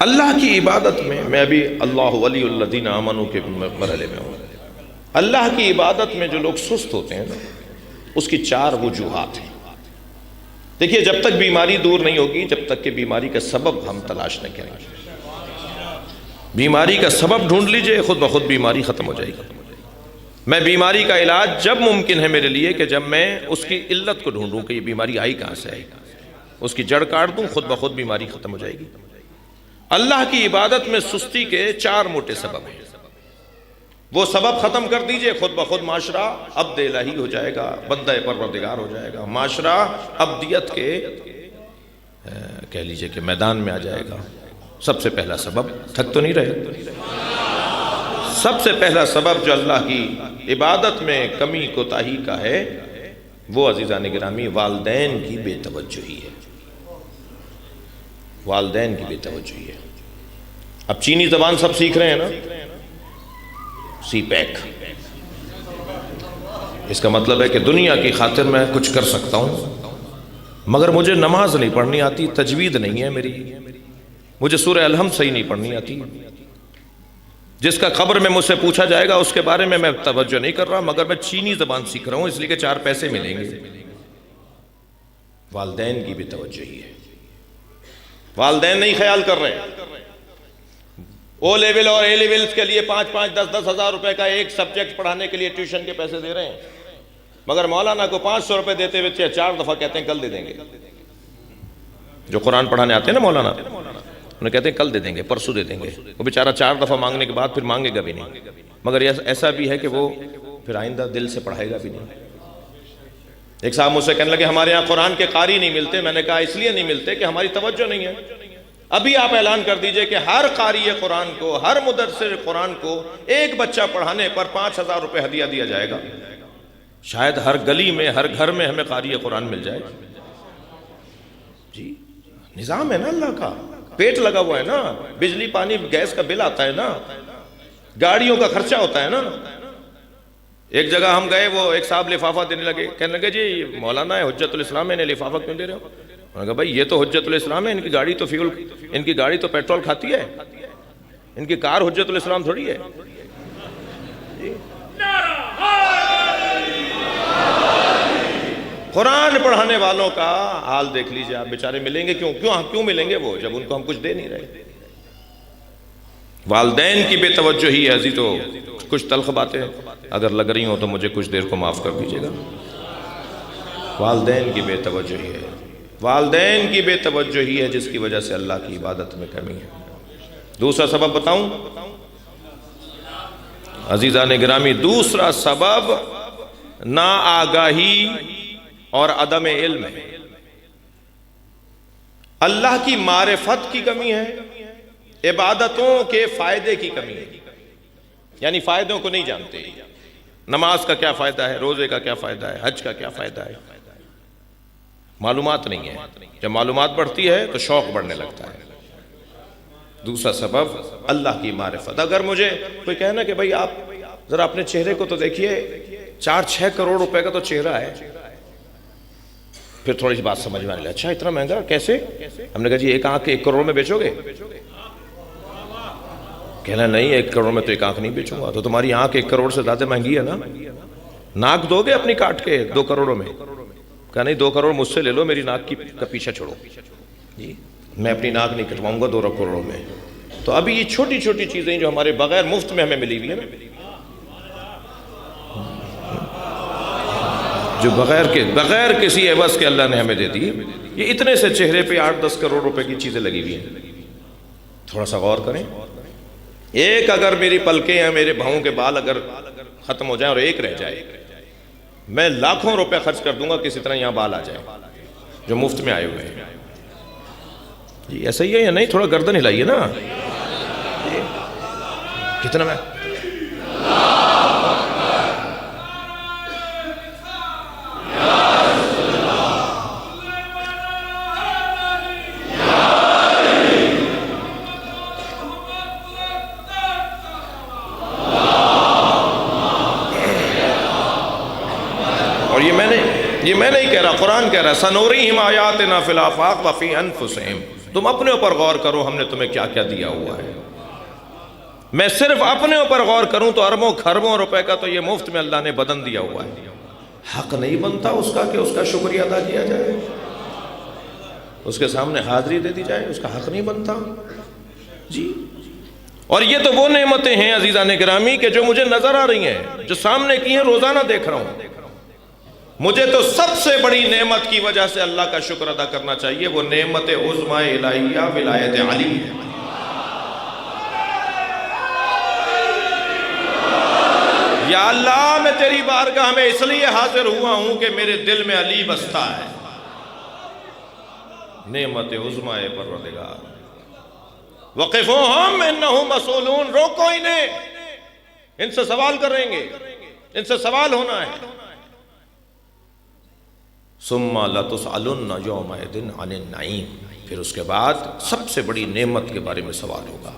اللہ کی عبادت میں ابھی اللہ ولی الذین آمنوا کے مرحلے میں ہوں. اللہ کی عبادت میں جو لوگ سست ہوتے ہیں نا، اس کی 4 وجوہات ہیں. دیکھیے، جب تک بیماری دور نہیں ہوگی، جب تک کہ بیماری کا سبب ہم تلاش نہ کریں. بیماری کا سبب ڈھونڈ لیجئے، خود بخود بیماری ختم ہو جائے گی. میں بیماری کا علاج جب ممکن ہے میرے لیے کہ جب میں اس کی علت کو ڈھونڈوں کہ یہ بیماری آئی کہاں سے آئی، اس کی جڑ کاٹ دوں، خود بخود بیماری ختم ہو جائے گی. اللہ کی عبادت میں سستی کے 4 موٹے سبب ہیں. وہ سبب ختم کر دیجئے، خود بخود معاشرہ عبد الہی ہو جائے گا، بندہ پروردگار ہو جائے گا. معاشرہ عبدیت کے کہہ لیجئے کہ میدان میں آ جائے گا. سب سے پہلا سبب، تھک تو نہیں رہے، سب سے پہلا سبب جو اللہ کی عبادت میں کمی کوتاہی کا ہے، وہ عزیزان گرامی والدین کی بے توجہی ہے. والدین کی بے توجہی ہے. اب چینی زبان سب سیکھ رہے ہیں نا، سی پیک. اس کا مطلب ہے کہ دنیا کی خاطر میں کچھ کر سکتا ہوں، مگر مجھے نماز نہیں پڑھنی آتی، تجوید نہیں ہے میری، مجھے سورہ الحمد صحیح نہیں پڑھنی آتی. جس کا قبر میں مجھ سے پوچھا جائے گا اس کے بارے میں توجہ نہیں کر رہا، مگر میں چینی زبان سیکھ رہا ہوں اس لیے کہ 4 پیسے ملیں گے. والدین کی بھی توجہی ہے. والدین نہیں خیال کر رہے. او لیول اور اے لیولز کے لیے 5-5 10-10 ہزار روپے کا ایک سبجیکٹ پڑھانے کے لیے ٹیوشن کے پیسے دے رہے ہیں، مگر مولانا کو 500 روپے دیتے ہوئے 4 دفعہ کہتے ہیں کل دے دیں گے. جو قرآن پڑھانے آتے ہیں نا مولانا، انہیں کہتے ہیں کل دے دیں گے، پرسوں دے دیں گے. وہ بیچارہ 4 دفعہ مانگنے کے بعد پھر مانگے گا بھی نہیں، مگر ایسا بھی ہے کہ وہ پھر آئندہ دل سے پڑھائے گا بھی نہیں. ایک صاحب مجھ سے کہنے لگے ہمارے یہاں قرآن کے قاری نہیں ملتے. میں نے کہا اس لیے نہیں ملتے کہ ہماری توجہ نہیں ہے. ابھی آپ اعلان کر دیجئے کہ ہر قاری قرآن کو، ہر مدرسر قرآن کو ایک بچہ پڑھانے پر 5,000 روپے ہدیہ دیا جائے گا. شاید ہر گلی میں، ہر گھر میں ہمیں قاری قرآن مل جائے. جی نظام ہے نا اللہ کا، پیٹ لگا ہوا ہے نا، بجلی پانی گیس کا بل آتا ہے نا، گاڑیوں کا خرچہ ہوتا ہے نا. ایک جگہ ہم گئے، وہ ایک صاحب لفافہ دینے لگے، کہنے لگے جی مولانا ہے حجت الاسلام ہے، انہیں لفافہ کیوں دے رہے ہو؟ میں نے کہا بھائی یہ تو حجت الاسلام ہے، ان کی گاڑی تو فیول، ان کی گاڑی تو پیٹرول کھاتی ہے، ان کی کار حجت الاسلام تھوڑی ہے. قرآن پڑھانے والوں کا حال دیکھ لیجئے آپ، بیچارے ملیں گے کیوں ملیں گے وہ جب ان کو ہم کچھ دے نہیں رہے. والدین کی بے توجہی ہے. تو کچھ تلخ باتیں اگر لگ رہی ہوں تو مجھے کچھ دیر کو معاف کر دیجئے گا. والدین کی بے توجہی ہے. والدین کی بے توجہی ہے جس کی وجہ سے اللہ کی عبادت میں کمی ہے. دوسرا سبب بتاؤں عزیزان گرامی؟ دوسرا سبب ناآگاہی اور عدم علم ہے. اللہ کی معرفت کی کمی ہے، عبادتوں کے فائدے کی کمی ہے. یعنی فائدوں کو نہیں جانتے. نماز کا کیا فائدہ ہے، روزے کا کیا فائدہ ہے، حج کا کیا فائدہ ہے، معلومات نہیں ہے. جب معلومات بڑھتی ہے تو شوق بڑھنے لگتا ہے. دوسرا سبب اللہ کی معرفت. اگر مجھے کوئی کہنا کہ بھئی آپ ذرا اپنے چہرے کو تو دیکھیے، 4-6 کروڑ روپے کا تو چہرہ ہے، پھر تھوڑی سی بات سمجھ میں آنے لگا، اچھا اتنا مہنگا کیسے؟ ہم نے کہا جی 1 آنکھ 1 کروڑ میں بیچو گے؟ کہنا نہیں 1 کروڑ میں تو 1 آنکھ نہیں بیچوں گا. تو تمہاری آنکھ 1 کروڑ سے زیادہ مہنگی ہے نا. ناک دو گے اپنی کاٹ کے 2 کروڑوں میں؟ کہا نہیں 2 کروڑ مجھ سے لے لو، میری ناک کا پیچھا چھوڑو. جی میں اپنی ناک نہیں کٹواؤں گا 2 کروڑوں میں. تو ابھی یہ چھوٹی چھوٹی چیزیں جو ہمارے بغیر مفت میں ہمیں ملی ہوئی ہیں نا، جو بغیر کسی عوض کے اللہ نے ہمیں دے دی، یہ اتنے سے چہرے پہ 8-10 کروڑ روپے کی چیزیں لگی ہوئی ہیں. تھوڑا سا غور کریں. ایک اگر میری پلکیں ہیں، میرے بھاؤں کے بال اگر ختم ہو جائیں اور ایک رہ جائے، میں لاکھوں روپے خرچ کر دوں گا کسی طرح یہاں بال آ جائے جو مفت میں آئے ہوئے ہیں. جی ایسا ہی ہے یا نہیں؟ تھوڑا گردن ہلائیے نا. کتنا میں یہ میں نہیں کہہ رہا، قرآن کہہ رہا سنوريهم آياتنا في الآفاق وفي أنفسهم. تم اپنے اوپر غور کرو ہم نے تمہیں کیا کیا دیا ہوا ہے. میں صرف اپنے اوپر غور کروں تو اربوں خربوں روپے کا تو یہ مفت میں اللہ نے بدن دیا ہوا ہے. حق نہیں بنتا اس کا کہ اس کا شکریہ ادا کیا جائے, اس کے سامنے حاضری دے دی جائے, اس کا حق نہیں بنتا جی. اور یہ تو وہ نعمتیں ہیں عزیزان گرامی کہ جو مجھے نظر آ رہی ہیں, جو سامنے کی ہیں, روزانہ دیکھ رہا ہوں. مجھے تو سب سے بڑی نعمت کی وجہ سے اللہ کا شکر ادا کرنا چاہیے, وہ نعمت عظمی الہیہ ولایت علی ہے. یا اللہ میں تیری بارگاہ میں اس لیے حاضر ہوا ہوں کہ میرے دل میں علی بستا ہے. نعمت عظمی پروردگار. وقفوہم انہم مسئولون, روکو انہیں, ان سے سوال کریں گے, ان سے سوال ہونا ہے. ثم لتسألن یومئذ عن النعیم, پھر اس کے بعد سب سے بڑی نعمت کے بارے میں سوال ہوگا.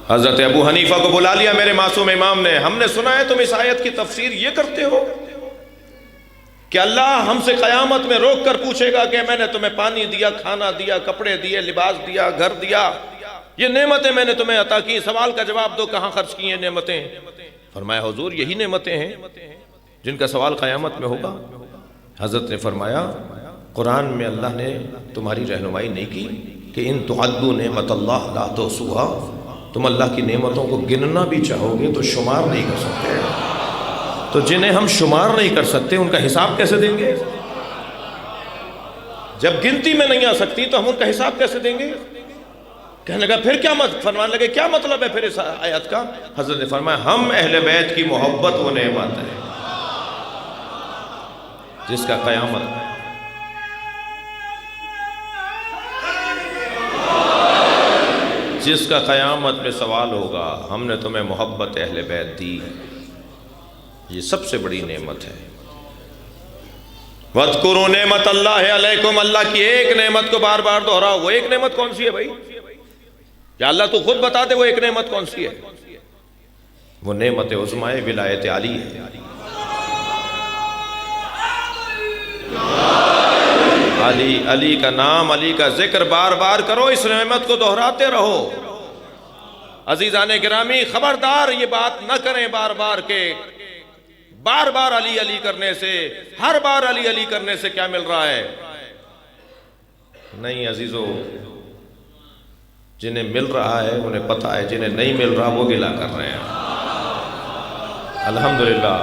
حضرت ابو حنیفہ کو بلا لیا میرے معصوم امام نے. ہم نے سنا ہے تم اس آیت کی تفسیر یہ کرتے ہو کہ اللہ ہم سے قیامت میں روک کر پوچھے گا کہ میں نے تمہیں پانی دیا, کھانا دیا, کپڑے دیے, لباس دیا, گھر دیا, یہ نعمتیں میں نے تمہیں عطا کی, سوال کا جواب دو کہاں خرچ کی ہیں نعمتیں. فرمایا حضور یہی نعمتیں ہیں جن کا سوال قیامت میں ہوگا. حضرت نے فرمایا قرآن میں اللہ نے تمہاری رہنمائی نہیں کی کہ ان تعدوا نعمت اللہ لا تحصوها, تم اللہ کی نعمتوں کو گننا بھی چاہو گے تو شمار نہیں کر سکتے. تو جنہیں ہم شمار نہیں کر سکتے ان کا حساب کیسے دیں گے؟ جب گنتی میں نہیں آ سکتی تو ہم ان کا حساب کیسے دیں گے؟ کہنے لگا پھر کیا فرمانے لگے کیا مطلب ہے پھر اس آیت کا؟ حضرت نے فرمایا ہم اہل بیت کی محبت وہ نعمت ہے جس کا قیامت میں سوال ہوگا. ہم نے تمہیں محبت اہل بیت دی, یہ سب سے بڑی نعمت ہے. وَاذْكُرُوا نعمت اللہ علیکم, اللہ کی ایک نعمت کو بار بار دہراؤ. وہ ایک نعمت کون سی ہے بھائی؟ یا اللہ تو خود بتا دے وہ ایک نعمت کون سی ہے. وہ نعمت عظمی ولایت علی ہے. علی, علی کا نام, علی کا ذکر بار بار کرو, اس نعمت کو دہراتے رہو. عزیزان گرامی خبردار یہ بات نہ کریں بار بار کہ بار بار علی علی کرنے سے, ہر بار علی علی کرنے سے کیا مل رہا ہے. نہیں عزیزو, جنہیں مل رہا ہے انہیں پتہ ہے, جنہیں نہیں مل رہا وہ گلا کر رہے ہیں. الحمدللہ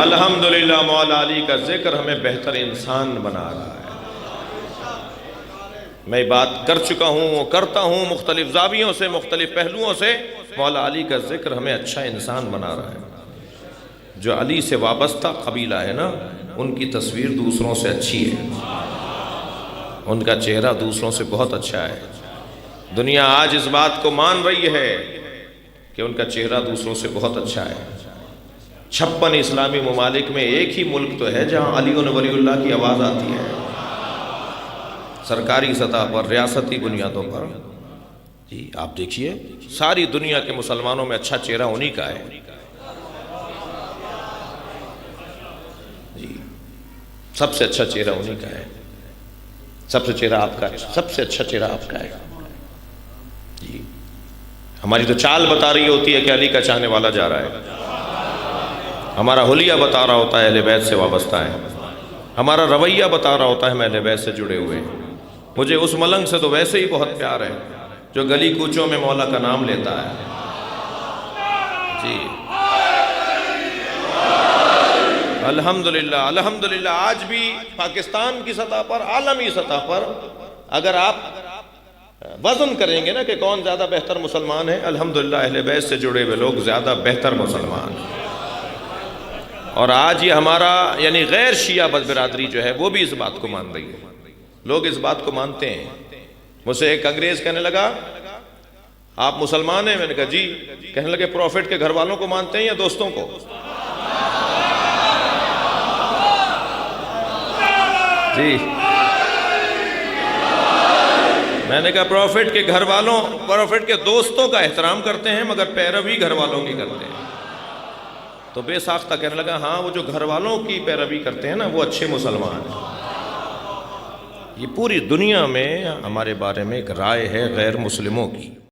الحمدللہ مولا علی کا ذکر ہمیں بہتر انسان بنا رہا ہے. میں بات کر چکا ہوں, کرتا ہوں مختلف زاویوں سے, مختلف پہلوؤں سے. مولا علی کا ذکر ہمیں اچھا انسان بنا رہا ہے. جو علی سے وابستہ قبیلہ ہے نا, ان کی تصویر دوسروں سے اچھی ہے, ان کا چہرہ دوسروں سے بہت اچھا ہے. دنیا آج اس بات کو مان رہی ہے کہ ان کا چہرہ دوسروں سے بہت اچھا ہے. 56 اسلامی ممالک میں ایک ہی ملک تو ہے جہاں علی و ولی اللہ کی آواز آتی ہے, سرکاری سطح پر, ریاستی بنیادوں پر. جی آپ دیکھیے ساری دنیا کے مسلمانوں میں اچھا چہرہ انہی کا ہے. جی سب سے اچھا چہرہ انہی کا ہے, سب سے چہرہ آپ کا ہے, سب سے اچھا چہرہ آپ کا ہے. جی ہماری تو چال بتا رہی ہوتی ہے کہ علی کا چاہنے والا جا رہا ہے, ہمارا حلیہ بتا رہا ہوتا ہے اہل بیت سے وابستہ ہے, ہمارا رویہ بتا رہا ہوتا ہے ہم اہل بیت سے جڑے ہوئے ہیں. مجھے اس ملنگ سے تو ویسے ہی بہت پیار ہے جو گلی کوچوں میں مولا کا نام لیتا ہے. جی الحمدللہ الحمدللہ. آج بھی پاکستان کی سطح پر, عالمی سطح پر اگر آپ وزن کریں گے نا کہ کون زیادہ بہتر مسلمان ہے, الحمدللہ اہل بیت سے جڑے ہوئے لوگ زیادہ بہتر مسلمان ہیں. اور آج یہ ہمارا یعنی غیر شیعہ برادری جو ہے وہ بھی اس بات کو مان رہی ہے, لوگ اس بات کو مانتے ہیں. مجھ سے ایک انگریز کہنے لگا آپ مسلمان ہیں؟ میں نے کہا جی. کہنے لگے پروفٹ کے گھر والوں کو مانتے ہیں یا دوستوں کو؟ جی میں نے کہا پروفٹ کے گھر والوں, پروفٹ کے دوستوں کا احترام کرتے ہیں مگر پیروی گھر والوں کی کرتے ہیں. تو بے ساختہ کہنے لگا ہاں وہ جو گھر والوں کی پیروی کرتے ہیں نا وہ اچھے مسلمان ہیں۔ یہ پوری دنیا میں ہمارے بارے میں ایک رائے ہے غیر مسلموں کی۔